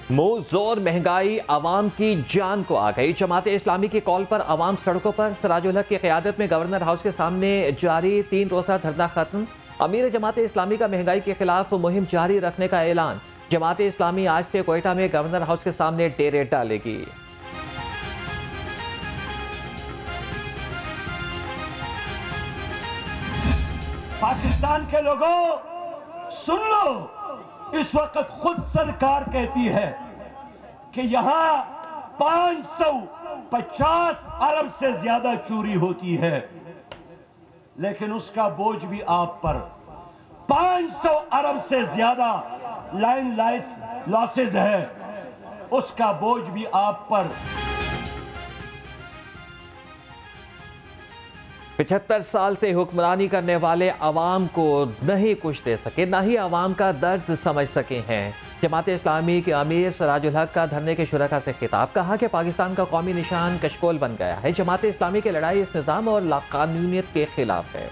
मुंह जोर महंगाई आवाम की जान को आ गई। जमात इस्लामी की कॉल पर आवाम सड़कों पर। सिराजुल हक की क़यादत में गवर्नर हाउस के सामने जारी 3 रोज़ा धरना खत्म। अमीर जमात इस्लामी का महंगाई के खिलाफ मुहिम जारी रखने का ऐलान। जमात इस्लामी आज से कोयटा में गवर्नर हाउस के सामने डेरे डालेगी। पाकिस्तान के लोगों सुन लो, इस वक्त खुद सरकार कहती है कि यहां 550 अरब से ज्यादा चोरी होती है, लेकिन उसका बोझ भी आप पर। 500 अरब से ज्यादा लाइन लॉसेज है, उसका बोझ भी आप पर। 75 साल से हुक्मरानी करने वाले अवाम को नहीं कुछ दे सके, ना ही अवाम का दर्द समझ सके हैं। जमात इस्लामी के अमीर सिराजुल हक का धरने के शुरका से खिताब। कहा कि पाकिस्तान का कौमी निशान कशकोल बन गया है। जमात इस्लामी की लड़ाई इस निज़ाम और लाकानूनियत के खिलाफ है।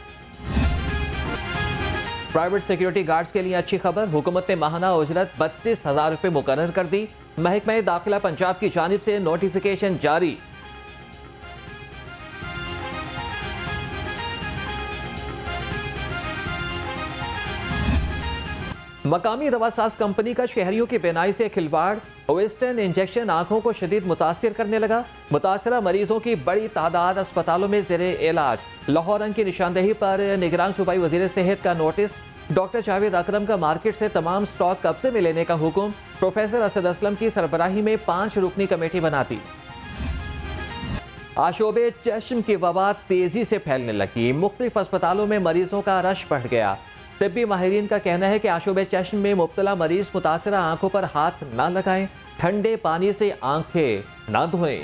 प्राइवेट सिक्योरिटी गार्ड्स के लिए अच्छी खबर। हुकूमत ने माहाना उजरत 32,000 रुपये मुकर्रर कर दी। महकमा दाखिला पंजाब की जानिब से नोटिफिकेशन जारी। मकामी दवासाज कंपनी का शहरियों की बीनाई से खिलवाड़। वेस्टर्न इंजेक्शन आंखों को शदीद मुतासिर करने लगा। मुतासरा मरीजों की बड़ी तादाद अस्पतालों में ज़ेरे इलाज। लाहौर रंग की निशानदेही पर निगरान सूबाई वजीर सेहत का नोटिस। डॉक्टर जावेद अकरम का मार्केट से तमाम स्टॉक कब्जे में लेने का हुक्म। प्रोफेसर असद असलम की सरबराही में 5 रुकनी कमेटी बनाती। आशोबे चश्म की वबा तेजी से फैलने लगी। मुख्तलिफ अस्पतालों में मरीजों का रश बढ़ गया। तिब्बी माहिरीन का कहना है कि आशोबे चश्म में मुब्तला मरीज मुतासरा आंखों पर हाथ ना लगाएं, ठंडे पानी से आंखें ना धोएं।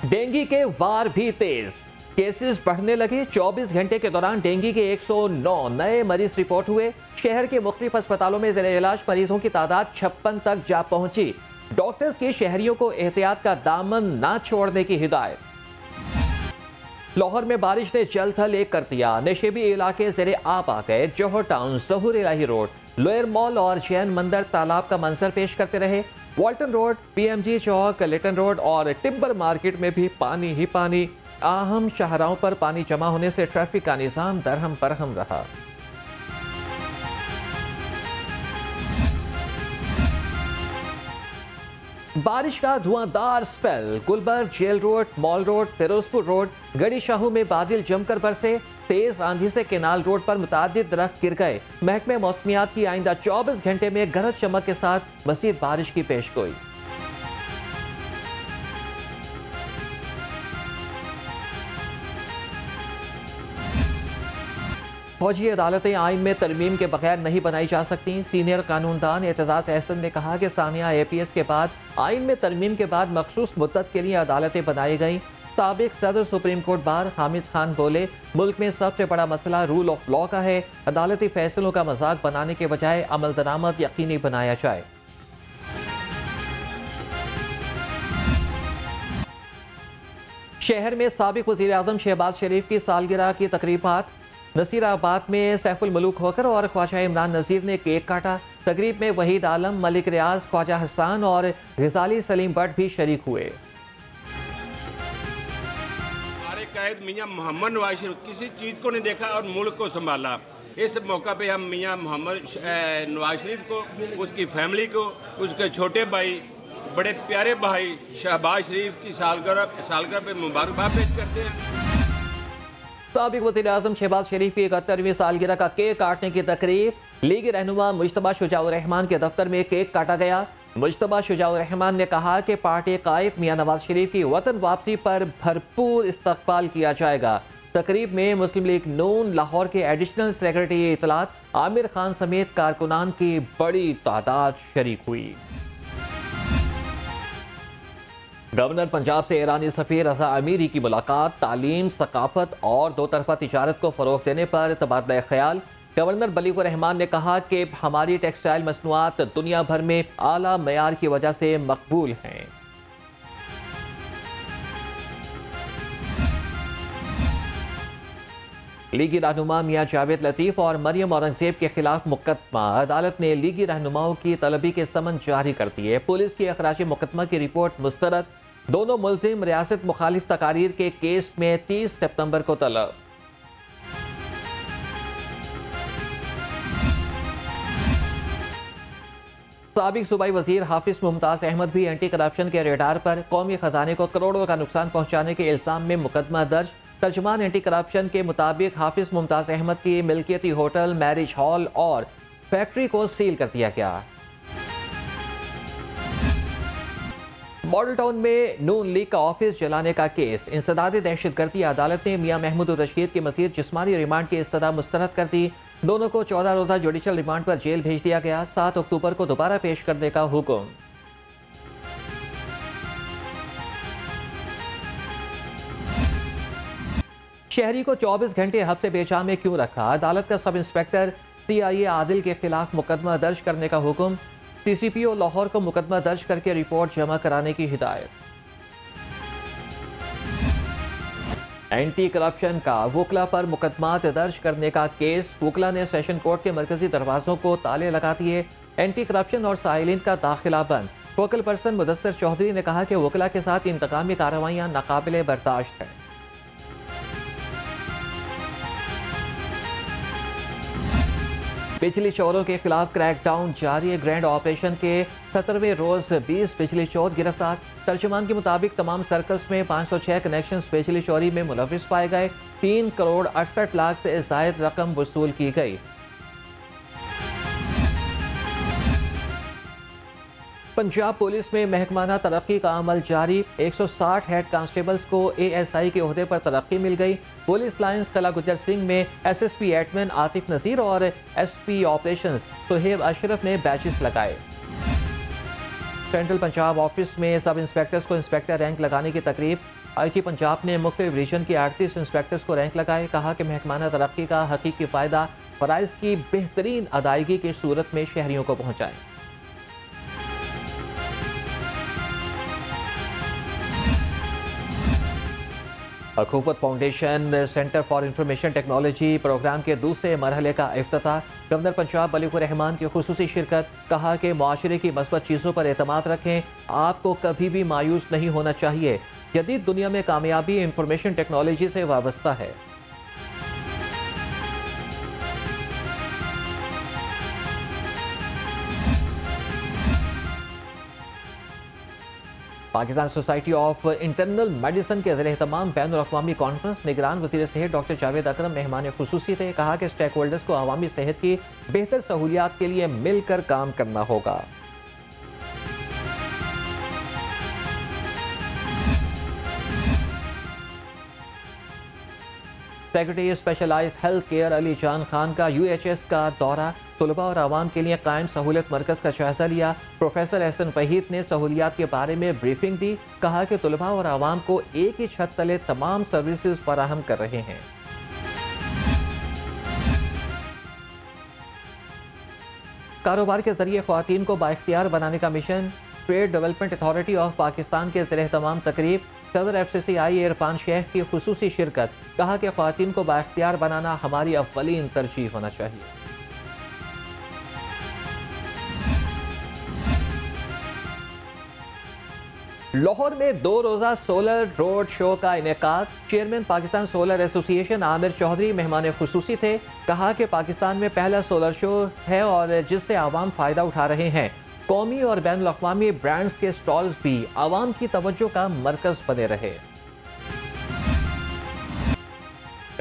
डेंगू के वार भी तेज, केसेस बढ़ने लगे। 24 घंटे के दौरान डेंगू के 109 नए मरीज रिपोर्ट हुए। शहर के मुख्तलिफ अस्पतालों में ज़ेरे इलाज मरीजों की तादाद 56 तक जा पहुंची। डॉक्टर्स की शहरियों को एहतियात का दामन ना छोड़ने की हिदायत। लाहौर में बारिश ने जल थल एक कर दिया। नशेबी इलाके ज़ेरे आब आ गए। जौहर टाउन, ज़हूर इलाही रोड, लोयर मॉल और जैन मंदिर तालाब का मंजर पेश करते रहे। वॉल्टन रोड, PMG चौक, लिटन रोड और टिम्बर मार्केट में भी पानी ही पानी। अहम शाहराहों पर पानी जमा होने से ट्रैफिक का निजाम दरहम बरहम रहा। बारिश का धुआंधार spell. Gulberg, jail road, mall road, Ferozepur road, Garhi Shahu में बादल जमकर बरसे। तेज आंधी से केनाल रोड पर मुतादिद दरख्त गिर गए। महकमे मौसमियात की आइंदा 24 घंटे में गरज चमक के साथ मज़ीद बारिश की पेशगोई। फौजी अदालतें आइन में तरमीम के बगैर नहीं बनाई जा सकती। सीनियर कानूनदान एतजाज एहसन ने कहा कि सानिया APS के बाद आइन में तरमीम के बाद मखसूस मुद्दत के लिए अदालतें बनाई गई। साबिक सदर supreme court bar Hamid Khan बोले, मुल्क में सबसे बड़ा मसला रूल ऑफ लॉ का है। अदालती फैसलों का मजाक बनाने के बजाय अमल दरामद यकीनी बनाया जाए। शहर में साबिक वज़ीर आज़म शहबाज शरीफ की सालगिरह की तकरीबात। नसीराबाद में सैफुल मलूक होकर और ख्वाजा इमरान नज़ीर ने केक काटा। तकरीब में वहीद आलम, मलिक रियाज, ख्वाजा हसन और गजाली सलीम भट्ट भी शरीक हुए। हमारे कायद मियां मोहम्मद नवाज शरीफ किसी चीज़ को नहीं देखा और मुल्क को संभाला। इस मौका पे हम मियां मोहम्मद नवाज शरीफ को, उसकी फैमिली को, उसके छोटे भाई, बड़े प्यारे भाई शहबाज शरीफ की सालगिरह पे मुबारकबाद पेश करते हैं। साबिक वज़ीर आज़म शहबाज शरीफ की 71वीं सालगिरह का केक काटने की तकरीब। लीग रहनुमा मुश्तबा शुजाउर रहमान के दफ्तर में केक काटा गया। मुश्तबा शुजाउर रहमान ने कहा कि पार्टी कायद मियां नवाज शरीफ की वतन वापसी पर भरपूर इस्तकबाल किया जाएगा। तकरीब में मुस्लिम लीग नून लाहौर के एडिशनल सेक्रेटरी इतलात आमिर खान समेत कारकुनान की बड़ी तादाद शरीक हुई। गवर्नर पंजाब से ईरानी सफीर रजा अमीरी की मुलाकात। तालीम, सकाफत और दो तरफा तिजारत को फरोग देने पर तबादला ख्याल। गवर्नर बलीगुर रहमान ने कहा कि हमारी टेक्सटाइल मसनूआत दुनिया भर में आला मयार की वजह से मकबूल हैं। लीगी रहनुमा मियां जावेद लतीफ और मरियम औरंगजेब के खिलाफ मुकदमा। अदालत ने लीगी रहनुमाओं की तलबी के समन जारी कर दिए। पुलिस की अखराज मुकदमा की रिपोर्ट मुस्तरद। दोनों मुलजिम रियासत मुखालिफ तकारीर के केस में 30 सितंबर को तलब। साबिक सूबाई वजीर हाफिज मुमताज अहमद भी एंटी करप्शन के रेडार पर। कौमी खजाने को करोड़ों का नुकसान पहुंचाने के इल्जाम में मुकदमा दर्ज। तर्जुमान एंटी करप्शन के मुताबिक हाफिज मुमताज अहमद की मिल्कियती होटल, मैरिज हॉल और फैक्ट्री को सील कर दिया गया। मॉडल टाउन में नून लीग का ऑफिस जलाने का केस। इंसदाद दहशतगर्दी। अदालत ने मियां महमूद रशीद की मज़ीद जिस्मानी रिमांड की इस्तदा मुस्तरद कर दी। दोनों को 14 रोज़ा जुडिशल रिमांड पर जेल भेज दिया गया। 7 अक्टूबर को दोबारा पेश करने का हुक्म। शहरी को 24 घंटे हब्से बेजा में क्यों रखा? अदालत का सब इंस्पेक्टर CIA आदिल के खिलाफ मुकदमा दर्ज करने का हुक्म। CCPO लाहौर को मुकदमा दर्ज करके रिपोर्ट जमा कराने की हिदायत। एंटी करप्शन का वकला पर मुकदमात दर्ज करने का केस। वकला ने सेशन कोर्ट के मरकजी दरवाजों को ताले लगा दिए। एंटी करप्शन और साइलिन का दाखिला बंद। फोकल पर्सन मुदस्सिर चौधरी ने कहा कि वकला के साथ इंतकामी कार्रवाइयां नाकाबिले बर्दाश्त है। बिजली चोरों के खिलाफ क्रैकडाउन जारी। ग्रैंड ऑपरेशन के 17वें रोज 20 बिजली चोर गिरफ्तार। तर्जुमान के मुताबिक तमाम सर्कल्स में 506 कनेक्शंस बिजली चोरी में मुलविस पाए गए। 3 करोड़ 68 लाख से ज़ायद रकम वसूल की गई। पंजाब पुलिस में महकमाना तरक्की का अमल जारी। 160 हेड कांस्टेबल्स को ASI के ओहदे पर तरक्की मिल गई। पुलिस लाइन्स कला गुजर सिंह में SSP एडमिन आतिफ नज़ीर और SP ऑपरेशंस सुहेब अशरफ ने बैचेस लगाए। सेंट्रल पंजाब ऑफिस में सब इंस्पेक्टर्स को इंस्पेक्टर रैंक लगाने की तकरीब। IT पंजाब ने मुख्तलिफ रीजन के 38 इंस्पेक्टर्स को रैंक लगाए। कहा कि महकमाना तरक्की का हकीकी फ़ायदा फ़राइज़ की बेहतरीन अदायगी की सूरत में शहरियों को पहुँचाएँ। अखूफत foundation centre for information technology programme के दूसरे मरहले का इफ्तिताह। गवर्नर पंजाब मलिक रहमान की खुसूसी शिरकत। कहा कि माशरे की मस्बत चीज़ों पर एतमाद रखें। आपको कभी भी मायूस नहीं होना चाहिए। जदीद दुनिया में कामयाबी इंफॉर्मेशन टेक्नोलॉजी से वाबस्ता है। Pakistan society of internal medicine के ज़ेर-ए-एहतमाम बैनुल-अक़वामी कॉन्फ्रेंस निगरान वज़ीर सेहत डॉक्टर जावेद अकरम मेहमान खुसूसी थे। कहा कि स्टेक होल्डर्स को अवामी सेहत की बेहतर सहूलियात के लिए मिलकर काम करना होगा। Secretary specialised health care Ali Jan Khan का UHS का दौरा। तलबा और आवाम के लिए कायम सहूलत मरकज़ का जायजा लिया। प्रोफेसर एहसन वहीद ने सहूलियात के बारे में ब्रीफिंग दी। कहा कि तलबा और आवाम को एक ही छत तले तमाम सर्विसेज फराहम कर रहे हैं। कारोबार के जरिए ख्वातीन को बाइख्तियार बनाने का mission. Trade development authority of Pakistan के ज़ेर-ए-एहतमाम तकरीब। सदर FCCI इरफान शेख की खुसूसी शिरकत। कहा कि ख्वातीन को बाइख्तियार बनाना हमारी अव्वलीन तरजीह होना चाहिए। लाहौर में 2 रोज़ा सोलर रोड शो का इनेकाद। Chairman Pakistan solar association Aamir Chaudhry मेहमान खुसूसी थे। कहा कि पाकिस्तान में पहला सोलर शो है और जिससे आवाम फ़ायदा उठा रहे हैं। कौमी और बैनुल अक़वामी ब्रांड्स के स्टॉल्स भी आवाम की तवज्जो का मरकज़ बने रहे।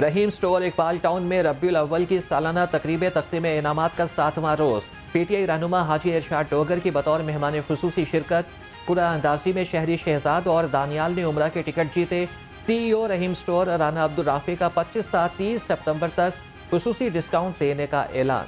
रहीम स्टोर इकबाल टाउन में रबीउल अव्वल की सालाना तकरीब तक़सीम इनामात का 7वां रोज़। PTI रहनुमा हाजी इरशाद डोगर की बतौर मेहमान खुसूसी शिरकत। कुरा अंदाजी में शहरी शहजाद और दानियाल ने उम्रा के टिकट जीते। CEO रहीम स्टोर राना अब्दुल राफी का 25 से 30 सितंबर तक खुसूसी डिस्काउंट देने का ऐलान।